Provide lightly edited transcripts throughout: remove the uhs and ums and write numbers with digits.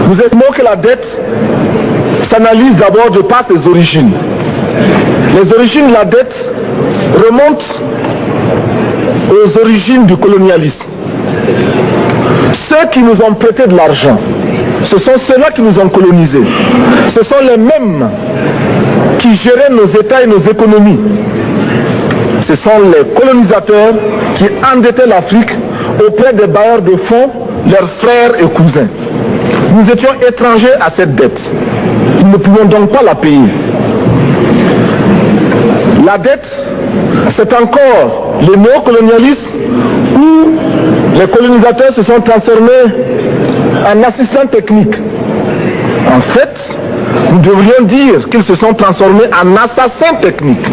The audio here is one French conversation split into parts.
Nous estimons que la dette s'analyse d'abord de par ses origines. Les origines de la dette remontent aux origines du colonialisme. Ceux qui nous ont prêté de l'argent, ce sont ceux-là qui nous ont colonisés. Ce sont les mêmes qui géraient nos États et nos économies. Ce sont les colonisateurs qui endettaient l'Afrique auprès des bailleurs de fonds, leurs frères et cousins. Nous étions étrangers à cette dette. Nous ne pouvions donc pas la payer. La dette, c'est encore le néocolonialisme où les colonisateurs se sont transformés en assistants techniques. En fait, nous devrions dire qu'ils se sont transformés en assassins techniques.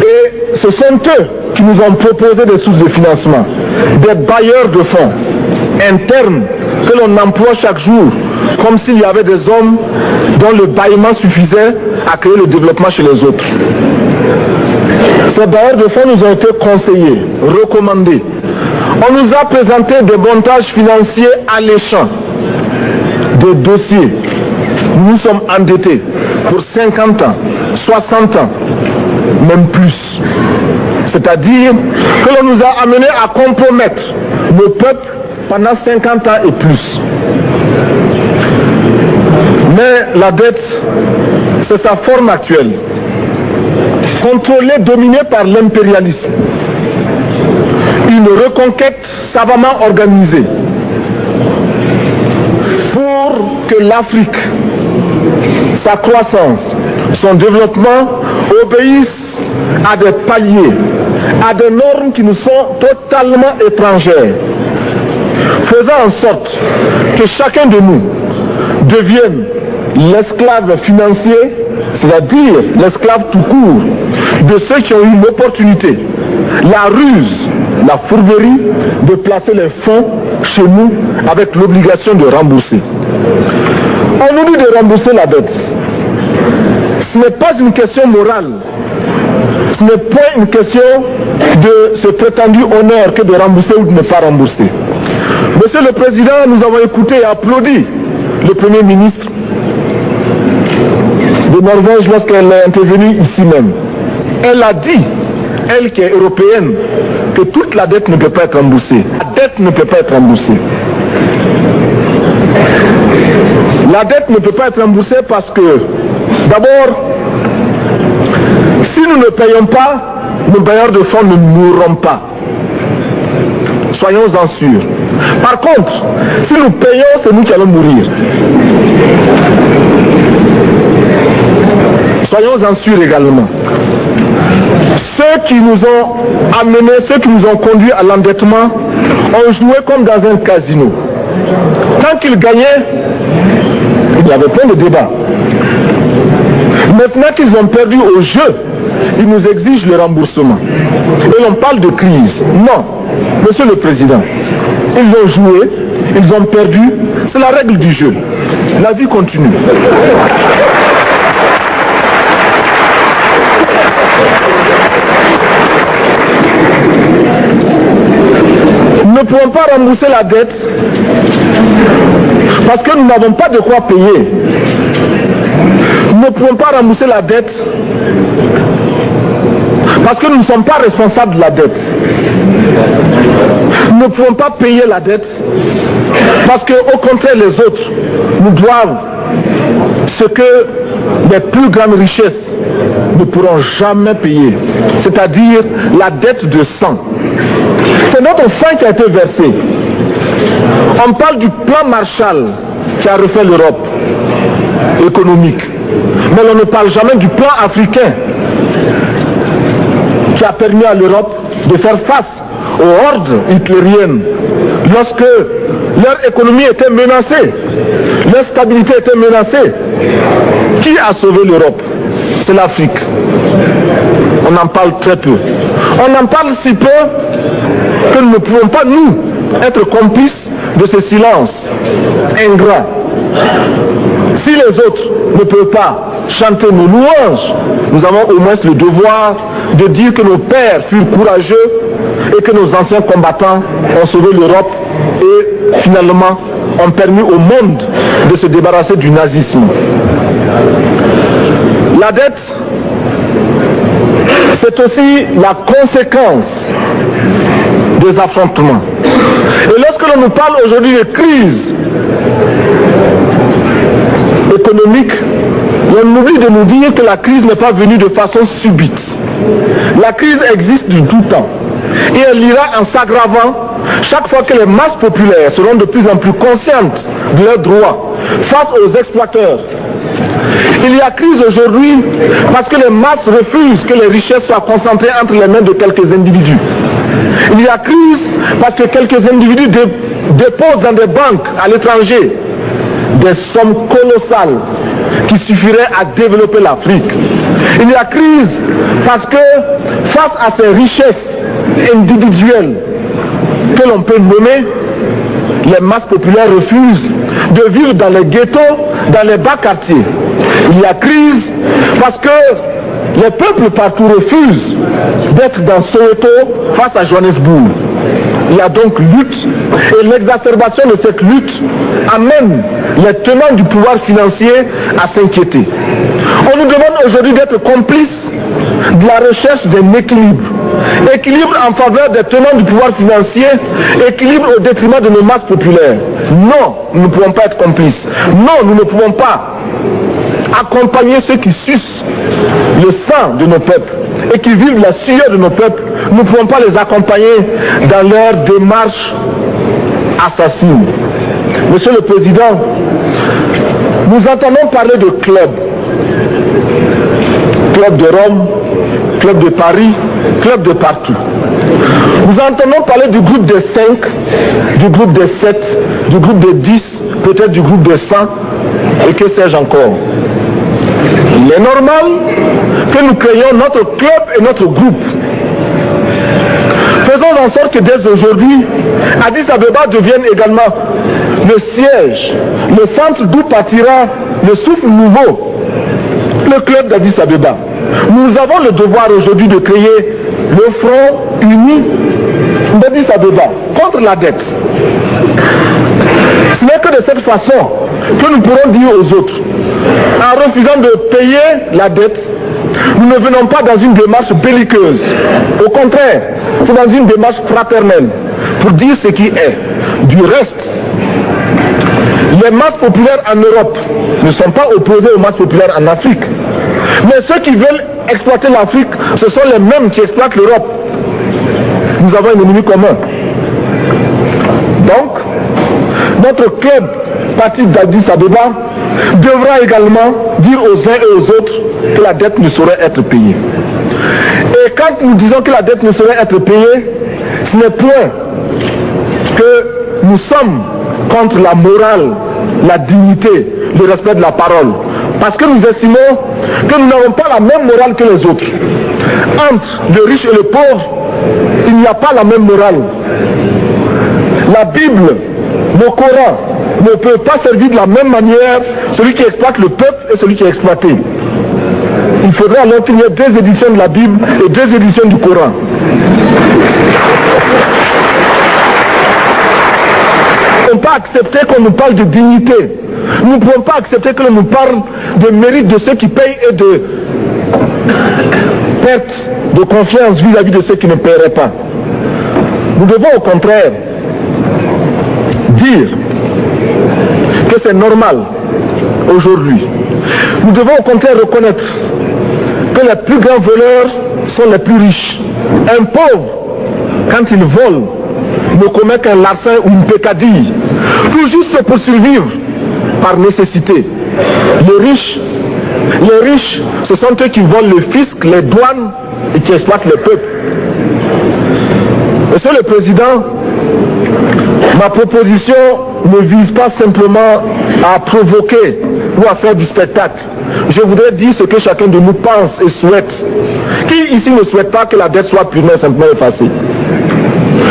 Et ce sont eux qui nous ont proposé des sources de financement, des bailleurs de fonds internes que l'on emploie chaque jour, comme s'il y avait des hommes dont le bâillement suffisait à créer le développement chez les autres. Ces bailleurs de fonds nous ont été conseillés, recommandés. On nous a présenté des montages financiers alléchants, des dossiers. Nous nous sommes endettés pour 50 ans, 60 ans, même plus. C'est-à-dire que l'on nous a amenés à compromettre le peuple pendant 50 ans et plus. Mais la dette, c'est sa forme actuelle. Contrôlée, dominée par l'impérialisme. Une reconquête savamment organisée pour que l'Afrique, sa croissance, son développement obéissent à des paliers, à des normes qui nous sont totalement étrangères, faisant en sorte que chacun de nous devienne l'esclave financier, c'est-à-dire l'esclave tout court, de ceux qui ont eu l'opportunité, la ruse, la fourberie de placer les fonds chez nous avec l'obligation de rembourser. On nous dit de rembourser la dette. Ce n'est pas une question morale. Ce n'est pas une question de ce prétendu honneur que de rembourser ou de ne pas rembourser. Monsieur le Président, nous avons écouté et applaudi le Premier ministre de Norvège lorsqu'elle est intervenue ici même. Elle a dit, elle qui est européenne, que toute la dette ne peut pas être remboursée. La dette ne peut pas être remboursée. La dette ne peut pas être remboursée parce que, d'abord, si nous ne payons pas, nos bailleurs de fonds ne mourront pas. Soyons-en sûrs. Par contre, si nous payons, c'est nous qui allons mourir. Soyons-en sûrs également. Ceux qui nous ont amenés, ceux qui nous ont conduits à l'endettement, ont joué comme dans un casino. Tant qu'ils gagnaient, il y avait plein de débats. Maintenant qu'ils ont perdu au jeu, ils nous exigent le remboursement. Et l'on parle de crise. Non, Monsieur le Président, ils ont joué, ils ont perdu, c'est la règle du jeu. La vie continue. Nous ne pouvons pas rembourser la dette parce que nous n'avons pas de quoi payer. Nous ne pouvons pas rembourser la dette parce que nous ne sommes pas responsables de la dette. Nous ne pouvons pas payer la dette parce qu'au contraire les autres nous doivent ce que les plus grandes richesses ne pourront jamais payer, c'est-à-dire la dette de sang. C'est notre sang qui a été versé. On parle du plan Marshall qui a refait l'Europe économique. Mais on ne parle jamais du plan africain qui a permis à l'Europe de faire face aux hordes hitlériennes lorsque leur économie était menacée, leur stabilité était menacée. Qui a sauvé l'Europe? C'est l'Afrique. On en parle très peu. On en parle si peu que nous ne pouvons pas, nous, être complices de ce silence ingrat. Si les autres ne peuvent pas chanter nos louanges, nous avons au moins le devoir de dire que nos pères furent courageux et que nos anciens combattants ont sauvé l'Europe et finalement ont permis au monde de se débarrasser du nazisme. La dette, c'est aussi la conséquence des affrontements. Et lorsque l'on nous parle aujourd'hui de crise économique, on oublie de nous dire que la crise n'est pas venue de façon subite. La crise existe du tout temps. Et elle ira en s'aggravant chaque fois que les masses populaires seront de plus en plus conscientes de leurs droits face aux exploiteurs. Il y a crise aujourd'hui parce que les masses refusent que les richesses soient concentrées entre les mains de quelques individus. Il y a crise parce que quelques individus déposent dans des banques à l'étranger des sommes colossales qui suffiraient à développer l'Afrique. Il y a crise parce que face à ces richesses individuelles que l'on peut nommer, les masses populaires refusent de vivre dans les ghettos, dans les bas quartiers. Il y a crise parce que les peuples partout refusent d'être dans Soweto face à Johannesburg. Il y a donc lutte et l'exacerbation de cette lutte amène les tenants du pouvoir financier à s'inquiéter. On nous demande aujourd'hui d'être complices de la recherche d'un équilibre. Équilibre en faveur des tenants du pouvoir financier, équilibre au détriment de nos masses populaires. Non, nous ne pouvons pas être complices. Non, nous ne pouvons pas accompagner ceux qui sucent le sang de nos peuples et qui vivent la sueur de nos peuples. Nous ne pouvons pas les accompagner dans leur démarche assassine. Monsieur le Président, nous entendons parler de clubs. Club de Rome, club de Paris, club de partout. Nous entendons parler du groupe des 5, du groupe des 7, du groupe des 10, peut-être du groupe des 100, et que sais-je encore. Il est normal que nous créions notre club et notre groupe. Faisons en sorte que dès aujourd'hui, Addis Abeba devienne également le siège, le centre d'où partira le souffle nouveau, le club d'Addis Abeba. Nous avons le devoir aujourd'hui de créer le front uni d'Addis Abeba contre la dette. Ce n'est que de cette façon que nous pourrons dire aux autres, en refusant de payer la dette, nous ne venons pas dans une démarche belliqueuse. Au contraire, c'est dans une démarche fraternelle pour dire ce qui est. Du reste, les masses populaires en Europe ne sont pas opposées aux masses populaires en Afrique. Mais ceux qui veulent exploiter l'Afrique, ce sont les mêmes qui exploitent l'Europe. Nous avons un ennemi commun. Donc, notre club, parti d'Addis Abeba, devra également dire aux uns et aux autres que la dette ne saurait être payée. Et quand nous disons que la dette ne saurait être payée, ce n'est point que nous sommes contre la morale, la dignité, le respect de la parole. Parce que nous estimons que nous n'avons pas la même morale que les autres. Entre le riche et le pauvre, il n'y a pas la même morale. La Bible, le Coran, ne peut pas servir de la même manière celui qui exploite le peuple et celui qui est exploité. Il faudrait alors qu'il y ait 2 éditions de la Bible et 2 éditions du Coran. Nous ne pouvons pas accepter qu'on nous parle de dignité. Nous ne pouvons pas accepter que l'on nous parle de mérite de ceux qui payent et de perte de confiance vis-à-vis de ceux qui ne paieraient pas. Nous devons au contraire dire que c'est normal aujourd'hui. Nous devons au contraire reconnaître que les plus grands voleurs sont les plus riches. Un pauvre, quand il vole, ne commet qu'un larcin ou une peccadille, tout juste pour survivre par nécessité. Les riches, ce sont eux qui volent le fisc, les douanes et qui exploitent le peuple. Monsieur le Président, ma proposition ne vise pas simplement à provoquer ou à faire du spectacle. Je voudrais dire ce que chacun de nous pense et souhaite. Qui ici ne souhaite pas que la dette soit purement simplement effacée?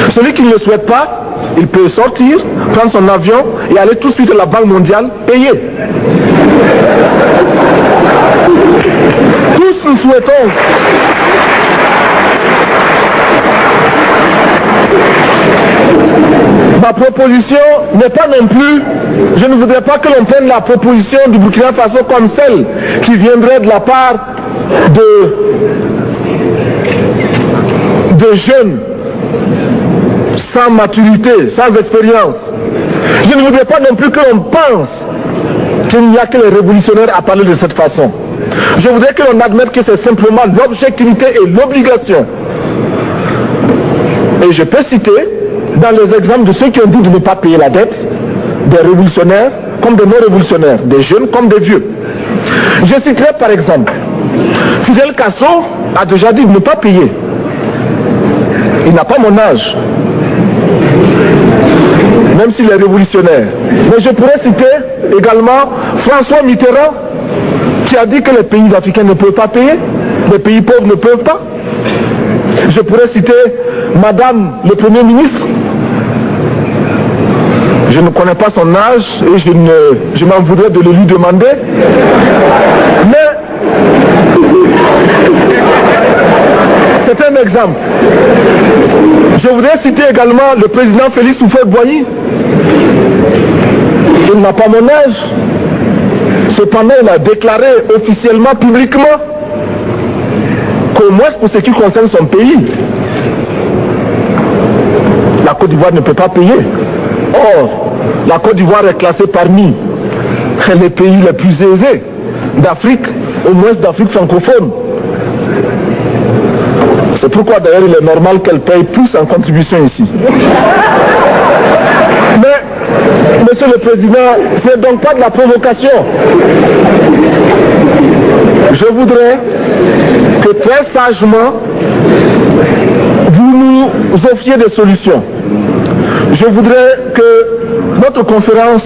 Celui qui ne le souhaite pas, il peut sortir, prendre son avion et aller tout de suite à la Banque mondiale payer. Tous nous souhaitons Ma proposition n'est pas non plus, je ne voudrais pas que l'on prenne la proposition du Burkina Faso comme celle qui viendrait de la part de jeunes sans maturité, sans expérience. Je ne voudrais pas non plus que l'on pense qu'il n'y a que les révolutionnaires à parler de cette façon. Je voudrais que l'on admette que c'est simplement l'objectivité et l'obligation. Et je peux citer, dans les exemples de ceux qui ont dit de ne pas payer la dette, des révolutionnaires comme des non-révolutionnaires, des jeunes comme des vieux. Je citerai par exemple, Fidel Castro a déjà dit de ne pas payer. Il n'a pas mon âge, même s'il est révolutionnaire. Mais je pourrais citer également François Mitterrand, qui a dit que les pays africains ne peuvent pas payer, les pays pauvres ne peuvent pas. Je pourrais citer Madame le Premier ministre. Je ne connais pas son âge et je m'en voudrais de le lui demander. Mais c'est un exemple. Je voudrais citer également le président Félix Houphouët-Boigny. Il n'a pas mon âge. Cependant, il a déclaré officiellement, publiquement, qu'au moins pour ce qui concerne son pays, la Côte d'Ivoire ne peut pas payer. Or, la Côte d'Ivoire est classée parmi les pays les plus aisés d'Afrique, au moins d'Afrique francophone. C'est pourquoi d'ailleurs il est normal qu'elle paye plus en contribution ici. Mais, Monsieur le Président, ce n'est donc pas de la provocation. Je voudrais que très sagement, vous nous offriez des solutions. Je voudrais que notre conférence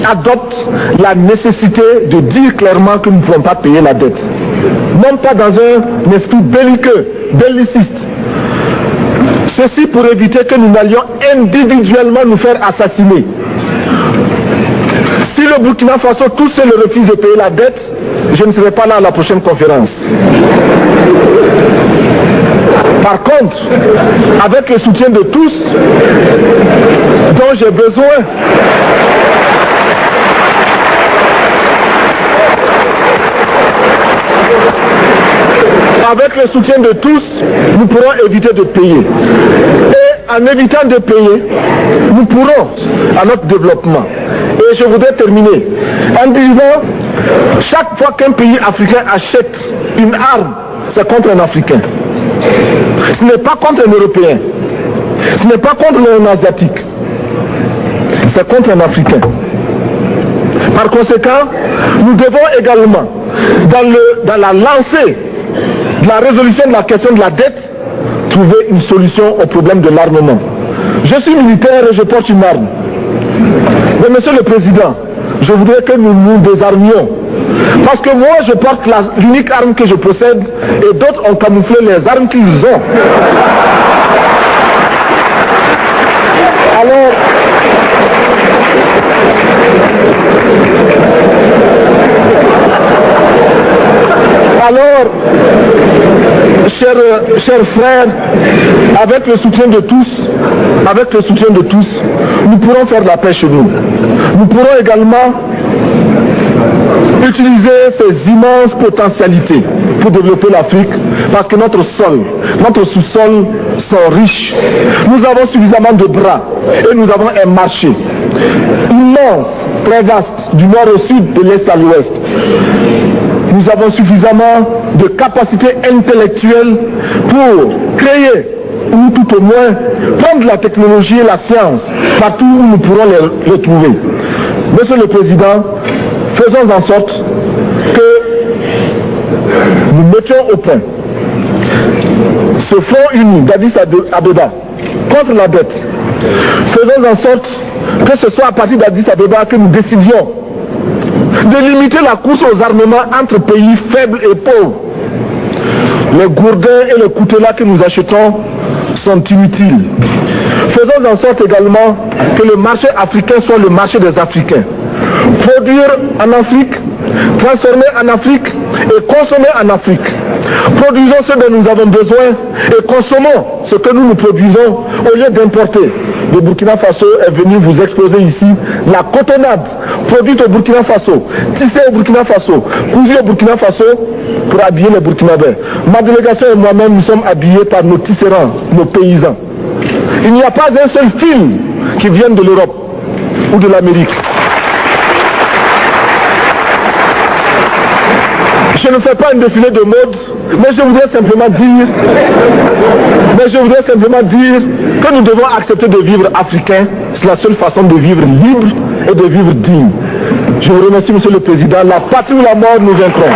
adopte la nécessité de dire clairement que nous ne pouvons pas payer la dette. Non pas dans un esprit belliqueux, belliciste. Ceci pour éviter que nous n'allions individuellement nous faire assassiner. Si le Burkina Faso tout seul refuse de payer la dette, je ne serai pas là à la prochaine conférence. Par contre, avec le soutien de tous, dont j'ai besoin, avec le soutien de tous, nous pourrons éviter de payer. Et en évitant de payer, nous pourrons à notre développement. Et je voudrais terminer en disant, chaque fois qu'un pays africain achète une arme, c'est contre un Africain. Ce n'est pas contre un Européen. Ce n'est pas contre un Asiatique. C'est contre un Africain. Par conséquent, nous devons également, dans la lancée de la résolution de la question de la dette, trouver une solution au problème de l'armement. Je suis militaire et je porte une arme. Mais Monsieur le Président, je voudrais que nous nous désarmions. Parce que moi, je porte l'unique arme que je possède et d'autres ont camouflé les armes qu'ils ont. Alors, chers frères, avec le soutien de tous, nous pourrons faire de la paix chez nous. Nous pourrons également utiliser ces immenses potentialités pour développer l'Afrique, parce que notre sol, notre sous-sol sont riches. Nous avons suffisamment de bras et nous avons un marché immense, très vaste, du nord au sud, de l'est à l'ouest. Nous avons suffisamment de capacités intellectuelles pour créer, ou tout au moins prendre la technologie et la science partout où nous pourrons les trouver. Monsieur le Président, faisons en sorte que nous mettions au point ce front uni d'Addis Abeba contre la dette. Faisons en sorte que ce soit à partir d'Addis Abeba que nous décidions de limiter la course aux armements entre pays faibles et pauvres. Les gourdins et les coutelas que nous achetons sont inutiles. Faisons en sorte également que le marché africain soit le marché des Africains. Produire en Afrique transformer en Afrique et consommer en Afrique. Produisons ce dont nous avons besoin et consommons ce que nous produisons au lieu d'importer. Le Burkina Faso est venu vous exposer ici la cotonnade produite au Burkina Faso, tissée au Burkina Faso, cousue au Burkina Faso pour habiller les Burkinabés. Ma délégation et moi-même, nous sommes habillés par nos tisserands, nos paysans. Il n'y a pas un seul fil qui vienne de l'Europe ou de l'Amérique. Je ne fais pas un défilé de mode, mais je voudrais simplement dire que nous devons accepter de vivre africain. C'est la seule façon de vivre libre et de vivre digne. Je vous remercie, Monsieur le Président. La patrie ou la mort, nous vaincrons.